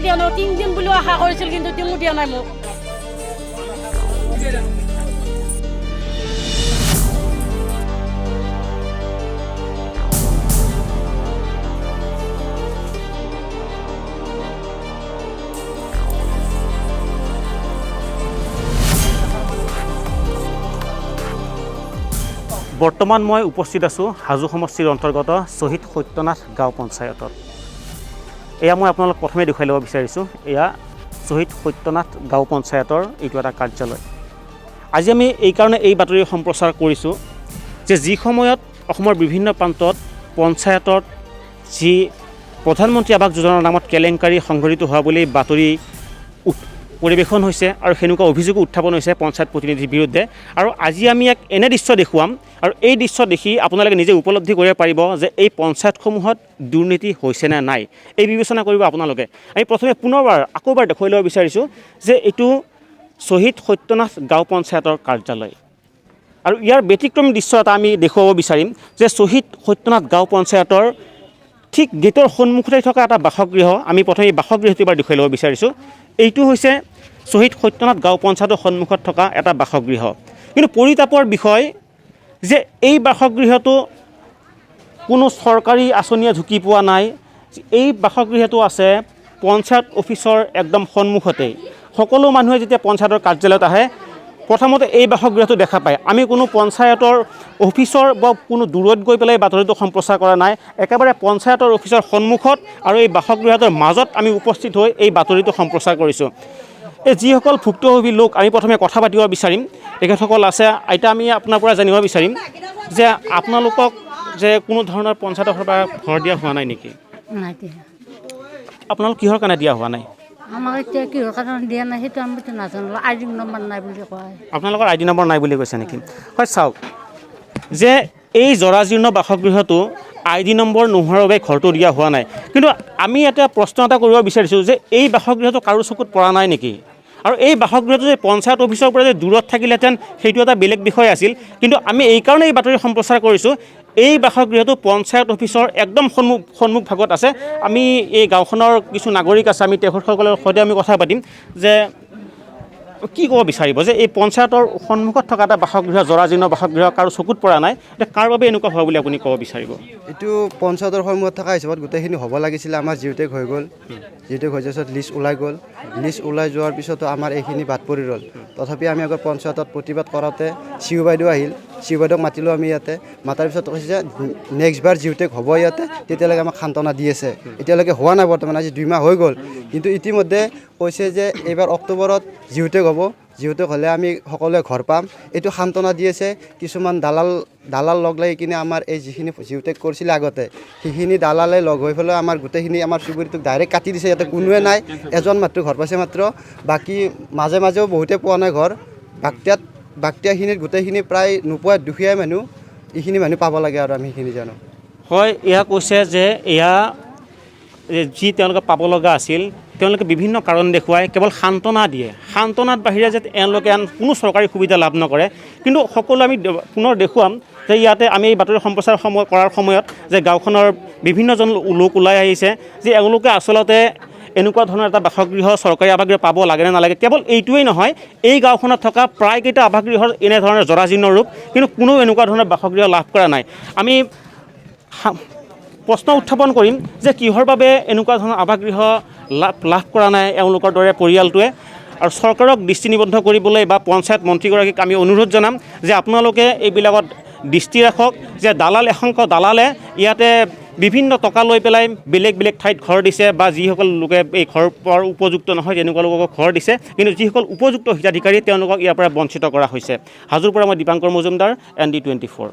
দিয়া নাই 3 দিন বুলি আশা কৰিছিল কিন্তু টিঙো দিয়া নাই মোক বৰ্তমান মই উপস্থিত আছোঁ হাজো সমষ্টিৰ অন্তৰ্গত শ্বহীদ সত্যনাথ গাঁও পঞ্চায়তত এয়া মই আপোনালোক প্ৰথমে দেখুৱাই ল'ব বিচাৰিছোঁ এয়া শ্বহীদ সত্যনাথ গাঁও পঞ্চায়তৰ এইটো এটা কাৰ্যালয় আজি আমি এইকাৰণে এই বাতৰি সম্প্ৰচাৰ কৰিছোঁ যে যি সময়ত অসমৰ বিভিন্ন প্ৰান্তত পঞ্চায়তত যি প্ৰধানমন্ত্ৰী আৱাস যোজনাৰ নামত কেলেংকাৰী সংঘটিত হোৱা বুলি বাতৰি পৰিৱেশন হৈছে আৰু সেনেকুৱা অভিযোগো উত্থাপন হৈছে পঞ্চায়ত প্ৰতিনিধিৰ বিৰুদ্ধে আৰু আজি আমি এক এনে দৃশ্য দেখুৱাম আৰু এই দৃশ্য দেখি আপোনালোকে নিজে উপলব্ধি কৰিব পাৰিব যে এই পঞ্চায়তসমূহত দুৰ্নীতি হৈছে নে নাই এই বিবেচনা কৰিব আপোনালোকে আমি প্ৰথমে পুনৰবাৰ আকৌবাৰ দেখুৱাই ল'ব বিচাৰিছোঁ যে এইটো শ্বহীদ সত্যনাথ গাঁও পঞ্চায়তৰ কাৰ্যালয় আৰু ইয়াৰ ব্যতিক্ৰমী দৃশ্য এটা আমি দেখুৱাব বিচাৰিম যে শ্বহীদ সত্যনাথ গাঁও পঞ্চায়তৰ ঠিক গেটৰ সন্মুখতে থকা এটা বাসগৃহ আমি প্ৰথমে এই বাসগৃহটো এবাৰ দেখুৱাই ল'ব বিচাৰিছোঁ এইটো হৈছে শ্বহীদ সত্যনাথ গাঁও পঞ্চায়তৰ সন্মুখত থকা এটা বাসগৃহ কিন্তু পৰিতাপৰ বিষয় যে এই বাসগৃহটো কোনো চৰকাৰী আঁচনিয়ে ঢুকি পোৱা নাই এই বাসগৃহটো আছে পঞ্চায়ত অফিচৰ একদম সন্মুখতেই সকলো মানুহে যেতিয়া পঞ্চায়তৰ কাৰ্যালয়ত আহে প্ৰথমতে এই বাসগৃহটো দেখা পায় আমি কোনো পঞ্চায়তৰ অফিচৰ বা কোনো দূৰত গৈ পেলাই বাতৰিটো সম্প্ৰচাৰ কৰা নাই একেবাৰে পঞ্চায়তৰ অফিচৰ সন্মুখত আৰু এই বাসগৃহটোৰ মাজত আমি উপস্থিত হৈ এই বাতৰিটো সম্প্ৰচাৰ কৰিছোঁ এই যিসকল ভুক্তভোগী লোক আমি প্ৰথমে কথা পাতিব বিচাৰিম তেখেতসকল আছে এতিয়া আমি আপোনাৰ পৰা জানিব বিচাৰিম যে আপোনালোকক যে কোনো ধৰণৰ পঞ্চায়তৰ পৰা ঘৰ দিয়া হোৱা নাই নেকি নাই দিয়া আপোনালোক কিহৰ কাৰণে দিয়া হোৱা নাই আমাক এতিয়া কিহৰ কাৰণে দিয়া নাই সেইটো আমিতো নাজানো আইডি নম্বৰ নাই বুলি কয় আপোনালোকৰ আইডি নম্বৰ নাই বুলি কৈছে নেকি হয় চাওক যে এই জৰাজীৰ্ণ বাসগৃহটো আইডি নম্বৰ নোহোৱাৰ বাবে ঘৰটো দিয়া হোৱা নাই কিন্তু আমি এটা প্ৰশ্ন এটা কৰিব বিচাৰিছোঁ যে এই বাসগৃহটো কাৰো চকুত পৰা নাই নেকি আৰু এই বাসগৃহটো যে পঞ্চায়ত অফিচৰ পৰা যে দূৰত থাকিলেহেঁতেন সেইটো এটা বেলেগ বিষয় আছিল কিন্তু আমি এইকাৰণে এই বাতৰি সম্প্ৰচাৰ কৰিছোঁ এই বাসগৃহটো পঞ্চায়ত অফিচৰ একদম সন্মুখ ভাগত আছে আমি এই গাঁওখনৰ কিছু নাগৰিক আছে আমি তেখেতসকলৰ সৈতে আমি কথা পাতিম যে কি ক'ব বিচাৰিব যে এই পঞ্চায়তৰ সন্মুখত থকা এটা বাসগৃহ জৰাজীৰ্ণ বাসগৃহ কাৰো চকুত পৰা নাই এতিয়া কাৰ বাবে এনেকুৱা হোৱা বুলি আপুনি ক'ব বিচাৰিব এইটো পঞ্চায়তৰ সন্মুখত থকা হিচাপত গোটেইখিনি হ'ব লাগিছিলে আমাৰ জিঅ'টেক হৈ গ'ল জিঅ'টেক হৈ যোৱাৰ পিছত লিষ্ট ওলাই গ'ল লিষ্ট ওলাই যোৱাৰ পিছতো আমাৰ এইখিনি বাদ পৰি ৰ'ল তথাপি আমি আগত পঞ্চায়তত প্ৰতিবাদ কৰাতে চিউ বাইদেউ আহিল চিউ বাইদেউক মাতিলোঁ আমি ইয়াতে মাতাৰ পিছত কৈছে যে নেক্সট বাৰ জিঅ'টেক হ'ব ইয়াতে তেতিয়ালৈকে আমাক সান্তনা দি আছে এতিয়ালৈকে হোৱা নাই বৰ্তমান আজি 2 মাহ হৈ গ'ল কিন্তু ইতিমধ্যে কৈছে যে এইবাৰ অক্টোবৰত জিঅ'টেক হ'ব জিঅ'টেক হ'লে আমি সকলোৱে ঘৰ পাম এইটো সান্তনা দি আছে কিছুমান দালাল লগ লাগি কিনে আমাৰ এই যিখিনি জিঅ'টেক কৰিছিলে আগতে সেইখিনি দালালে লগ হৈ পেলাই আমাৰ গোটেইখিনি আমাৰ চুবুৰীটোক ডাইৰেক্ট কাটি দিছে ইয়াতে কোনোৱে নাই এজন মাত্ৰ ঘৰ পাইছে মাত্ৰ বাকী মাজেও বহুতে পোৱা নাই ঘৰ বাক্তিয়াখিনিত গোটেইখিনি প্ৰায় নোপোৱা দুখীয়া মানুহ এইখিনি মানুহ পাব লাগে আৰু আমি সেইখিনি জানো হয় এয়া কৈছে যে এয়া যি তেওঁলোকে পাব লগা আছিল তেওঁলোকে বিভিন্ন কাৰণ দেখুৱাই কেৱল সান্তনা দিয়ে সান্তনাত বাহিৰে যে এওঁলোকে আন কোনো চৰকাৰী সুবিধা লাভ নকৰে কিন্তু সকলো আমি পুনৰ দেখুৱাম যে ইয়াতে আমি এই বাতৰি সম্প্ৰচাৰ কৰাৰ সময়ত যে গাঁওখনৰ বিভিন্নজন লোক ওলাই আহিছে যে এওঁলোকে আচলতে এনেকুৱা ধৰণৰ এটা বাসগৃহ চৰকাৰী আৱাসগৃহ পাব লাগে নে নালাগে কেৱল এইটোৱেই নহয় এই গাঁওখনত থকা প্ৰায়কেইটা আৱাসগৃহৰ এনেধৰণৰ জৰাজীৰ্ণ ৰূপ কিন্তু কোনো এনেকুৱা ধৰণৰ বাসগৃহ লাভ কৰা নাই আমি প্ৰশ্ন উত্থাপন কৰিম যে কিহৰ বাবে এনেকুৱা ধৰণৰ আৱাসগৃহ লাভ কৰা নাই এওঁলোকৰ দৰে পৰিয়ালটোৱে আৰু চৰকাৰক দৃষ্টি নিবদ্ধ কৰিবলৈ বা পঞ্চায়ত মন্ত্ৰীগৰাকীক আমি অনুৰোধ জনাম যে আপোনালোকে এইবিলাকত দৃষ্টি ৰাখক যে এসংখ্য দালালে ইয়াতে বিভিন্ন টকা লৈ পেলাই বেলেগ ঠাইত ঘৰ দিছে বা যিসকল লোকে এই ঘৰ পোৱাৰ উপযুক্ত নহয় তেনেকুৱা লোকক ঘৰ দিছে কিন্তু যিসকল উপযুক্ত হিতাধিকাৰী তেওঁলোকক ইয়াৰ পৰা বঞ্চিত কৰা হৈছে হাজোৰ পৰা মই দীপাংকৰ মজুমদাৰ ND24